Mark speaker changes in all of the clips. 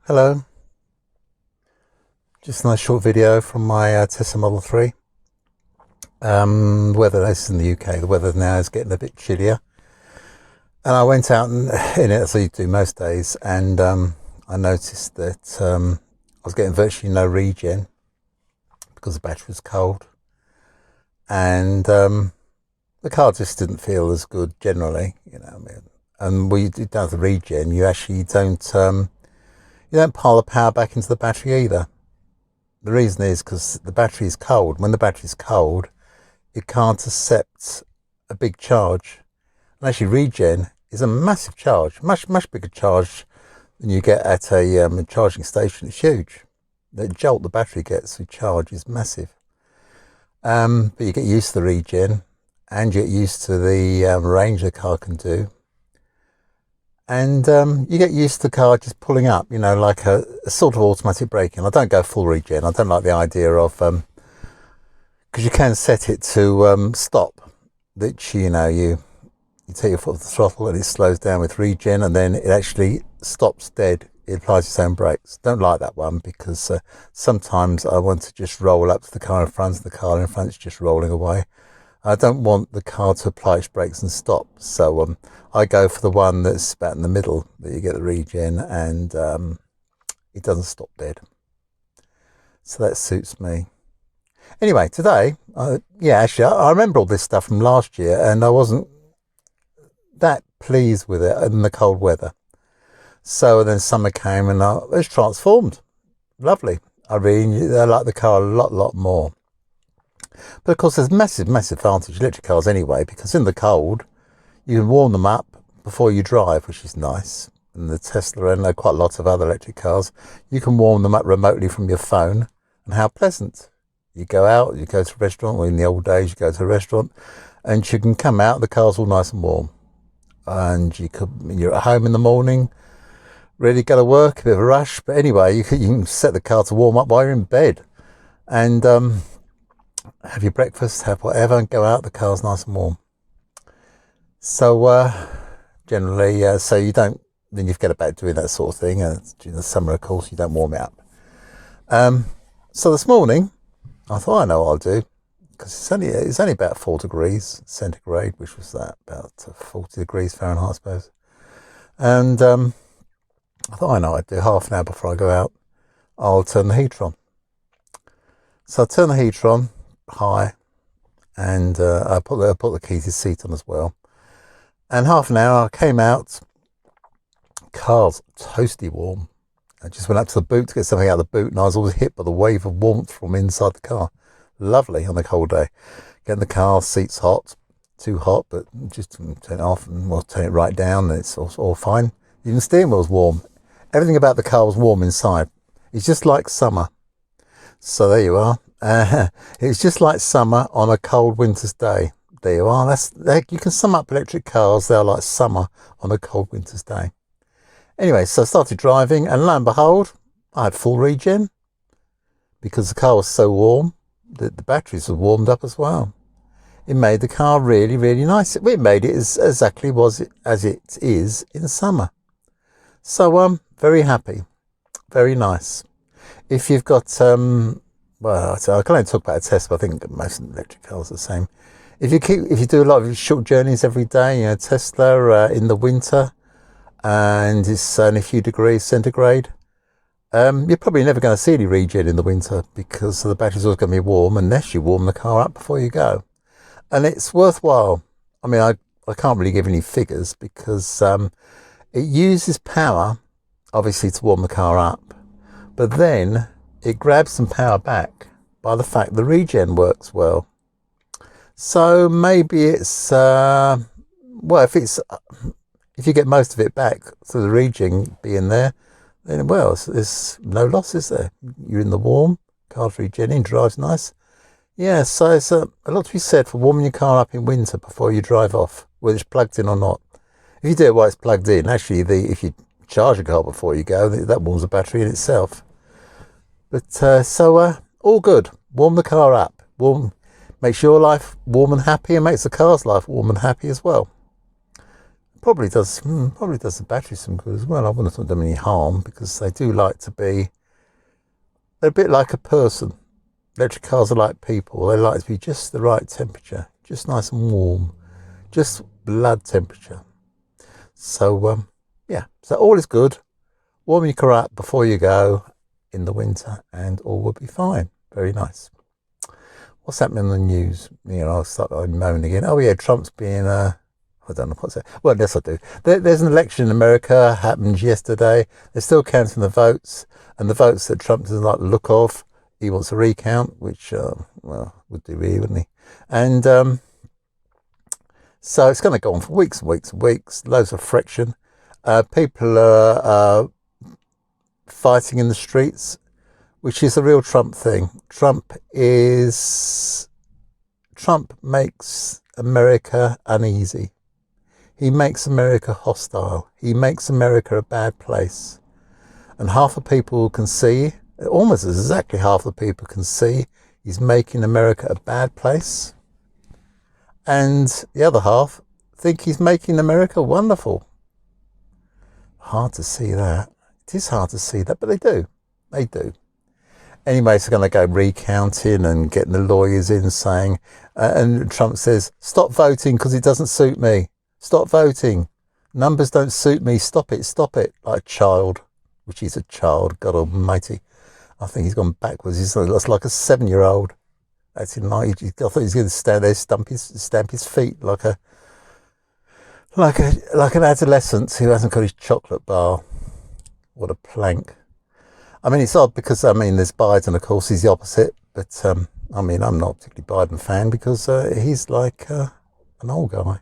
Speaker 1: Hello, just a nice short video from my Tesla Model 3. Weather, this is in the UK, the weather now is getting a bit chillier. And I went out in it, as I do most days, and I noticed that I was getting virtually no regen because the battery was cold. And the car just didn't feel as good generally, And when you do down the regen, you actually don't pile the power back into the battery either. The reason is because the battery is cold. When the battery is cold, it can't accept a big charge. And actually, regen is a massive charge, much bigger charge than you get at a charging station. It's huge. The jolt the battery gets with charge is massive. But you get used to the regen, and you get used to the range the car can do. And you get used to the car just pulling up, like a sort of automatic braking. I don't go full regen. I don't like the idea of, because you can set it to stop. Which, you take your foot off the throttle and it slows down with regen, and then it actually stops dead. It applies its own brakes. Don't like that one because sometimes I want to just roll up to the car in front, and the car in front is just rolling away. I don't want the car to apply its brakes and stop, so I go for the one that's about in the middle, that you get the regen and it doesn't stop dead. So that suits me. Anyway, today, actually, I remember all this stuff from last year, and I wasn't that pleased with it in the cold weather. So then summer came, and I was transformed. Lovely. I like the car a lot more. But of course, there's massive advantage electric cars anyway, because in the cold, you can warm them up before you drive, which is nice. And the Tesla and quite a lot of other electric cars, you can warm them up remotely from your phone. And how pleasant. You go out, you go to a restaurant, or in the old days, you go to a restaurant, and you can come out, the car's all nice and warm. And you're at home in the morning, ready to go to work, a bit of a rush. But anyway, you can set the car to warm up while you're in bed. And have your breakfast, have whatever, and go out. The car's nice and warm. So generally, so you don't, then you forget about doing that sort of thing. During the summer, of course, you don't warm it up. So this morning, I thought, I know what I'll do, because it's only about 4 degrees centigrade, which was about 40 degrees Fahrenheit, I suppose. And I thought, I know what I'd do. Half an hour before I go out, I'll turn the heater on. So I turn the heater on high, and I put the heated seat on as well. And half an hour, I came out, car's toasty warm. I just went up to the boot to get something out of the boot, and I was always hit by the wave of warmth from inside the car. Lovely on a cold day. Getting the car, seats hot, too hot, but just turn it off and turn it right down, and it's all fine. Even the steering wheel's warm. Everything about the car was warm inside. It's just like summer. So there you are. It's just like summer on a cold winter's day. There you are. You can sum up electric cars. They're like summer on a cold winter's day. Anyway, so I started driving, and lo and behold, I had full regen because the car was so warm that the batteries were warmed up as well. It made the car really nice. It made it exactly as it is in summer. So I'm very happy, very nice. If you've got well, I can only talk about a Tesla, but I think most electric cars are the same. If you do a lot of short journeys every day, Tesla in the winter, and it's only a few degrees centigrade, you're probably never going to see any regen in the winter, because the battery's always going to be warm unless you warm the car up before you go. And it's worthwhile. I mean, I can't really give any figures, because it uses power, obviously, to warm the car up, but then it grabs some power back by the fact the regen works well. So maybe it's if you get most of it back through the regen being there, then there's no loss, is there? You're in the warm, car's regenerating, drives nice. Yeah, so it's a lot to be said for warming your car up in winter before you drive off, whether it's plugged in or not. If you do it while it's plugged in, actually, if you charge a car before you go, that warms the battery in itself. But all good. Warm the car up. Makes your life warm and happy, and makes the car's life warm and happy as well. probably does the battery some good as well. I wouldn't have done them any harm, because they do like to be, they're a bit like a person. Electric cars are like people. They like to be just the right temperature, just nice and warm, just blood temperature. So yeah, so all is good. Warm your car up before you go in the winter, and all will be fine. Very nice. What's happening in the news? I'll start moaning again. Oh yeah, Trump's being I don't know what's that. Well, yes, I do. There's an election in America, happened yesterday. They're still counting the votes, and the votes that Trump doesn't like the look of, he wants a recount, which, would do really, wouldn't he? And so it's going to go on for weeks and weeks and weeks, loads of friction. People are fighting in the streets, which is a real Trump thing. Trump makes America uneasy. He makes America hostile. He makes America a bad place. And half the people can see, almost exactly half the people can see, he's making America a bad place. And the other half think he's making America wonderful. Hard to see that. It is hard to see that, but they do. They do. Anyway, so going to go recounting and getting the lawyers in saying, and Trump says, stop voting because it doesn't suit me. Stop voting. Numbers don't suit me. Stop it. Like a child, which he's a child. God almighty. I think he's gone backwards. He's like a 7-year-old. That's in I thought he was going to stand there, stamp his feet like an adolescent who hasn't got his chocolate bar. What a plank. I mean, it's odd because, there's Biden, of course, he's the opposite. But, I'm not a particularly Biden fan because he's like an old guy.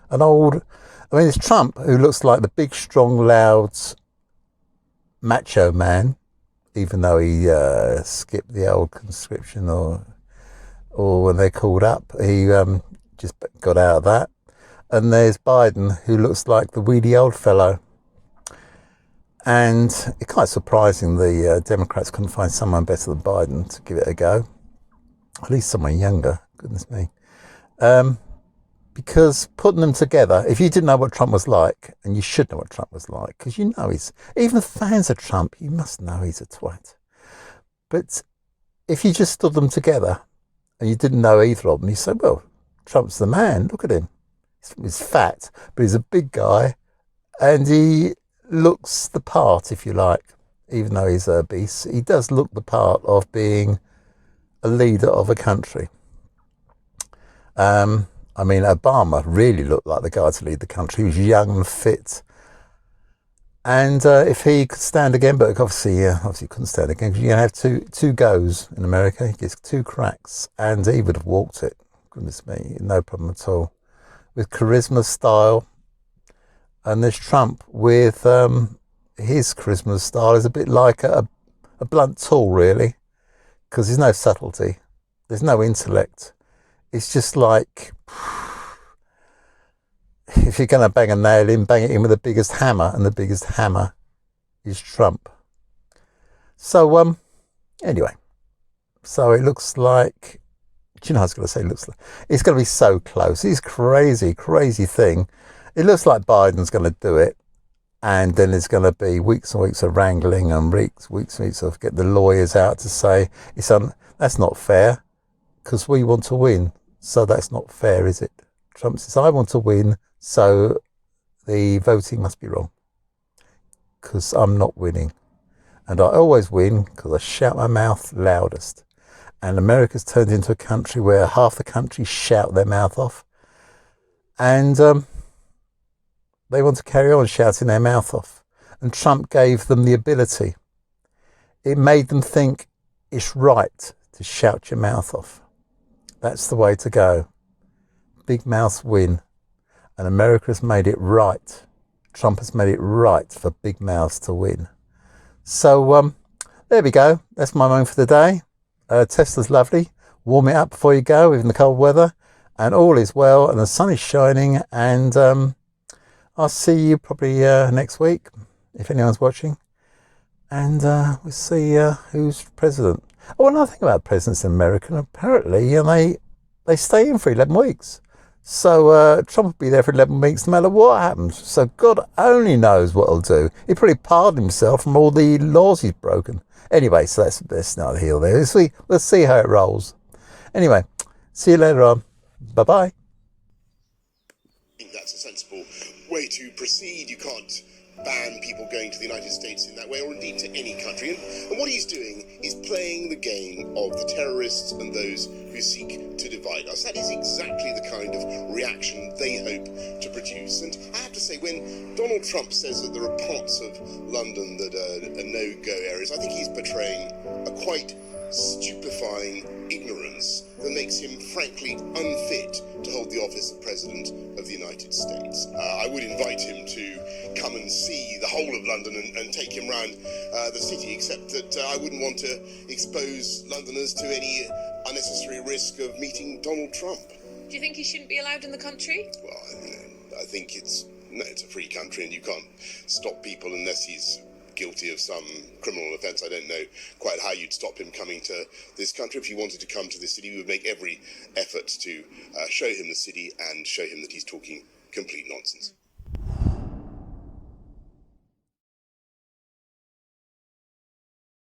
Speaker 1: It's Trump, who looks like the big, strong, loud, macho man, even though he skipped the old conscription or when they're called up, he just got out of that. And there's Biden, who looks like the weedy old fellow. And it's quite surprising the Democrats couldn't find someone better than Biden to give it a go. At least someone younger, goodness me. Because putting them together, if you didn't know what Trump was like, and you should know what Trump was like, because even the fans of Trump, you must know he's a twat. But if you just stood them together, and you didn't know either of them, you say, well, Trump's the man, look at him. He's fat, but he's a big guy, and he looks the part, if you like, even though he's obese. He does look the part of being a leader of a country. Obama really looked like the guy to lead the country. He was young and fit. And if he could stand again, but obviously he couldn't stand again, because you're going to have two goes in America. He gets 2 cracks, and he would have walked it. Goodness me, no problem at all. With charisma, style. And there's Trump with his charisma style is a bit like a blunt tool, really, because there's no subtlety. There's no intellect. It's just like, if you're going to bang a nail in, bang it in with the biggest hammer, and the biggest hammer is Trump. So, anyway, so it looks like, do you know what I was going to say? It looks like, it's going to be so close. It's crazy thing. It looks like Biden's going to do it, and then there's going to be weeks and weeks of wrangling and weeks and weeks of get the lawyers out to say, that's not fair, because we want to win. So that's not fair, is it? Trump says, I want to win, so the voting must be wrong, because I'm not winning. And I always win because I shout my mouth loudest. And America's turned into a country where half the country shout their mouth off. And they want to carry on shouting their mouth off. And Trump gave them the ability. It made them think it's right to shout your mouth off. That's the way to go. Big mouths win. And America has made it right. Trump has made it right for big mouths to win. So there we go. That's my moment for the day. Tesla's lovely. Warm it up before you go, even the cold weather. And all is well, and the sun is shining. And I'll see you probably next week, if anyone's watching. And we'll see who's president. Oh, another thing about presidents in America, apparently they stay in for 11 weeks. So Trump will be there for 11 weeks no matter what happens. So God only knows what he'll do. He'll probably pardon himself from all the laws he's broken. Anyway, so that's not here there. Let's see how it rolls. Anyway, see you later on. Bye-bye.
Speaker 2: I think that's a sensible way to proceed. You can't ban people going to the United States in that way, or indeed to any country. And what he's doing is playing the game of the terrorists and those who seek to divide us. That is exactly the kind of reaction they hope to produce. And I have to say, when Donald Trump says that there are parts of London that are no-go areas, I think he's portraying a quite stupefying ignorance that makes him frankly unfit to hold the office of President of the United States. I would invite him to come and see the whole of London and take him round the city, except that I wouldn't want to expose Londoners to any unnecessary risk of meeting Donald Trump.
Speaker 3: Do you think he shouldn't be allowed in the country?
Speaker 2: Well, I think it's a free country and you can't stop people unless he's guilty of some criminal offence. I don't know quite how you'd stop him coming to this country. If he wanted to come to the city, we would make every effort to show him the city and show him that he's talking complete nonsense.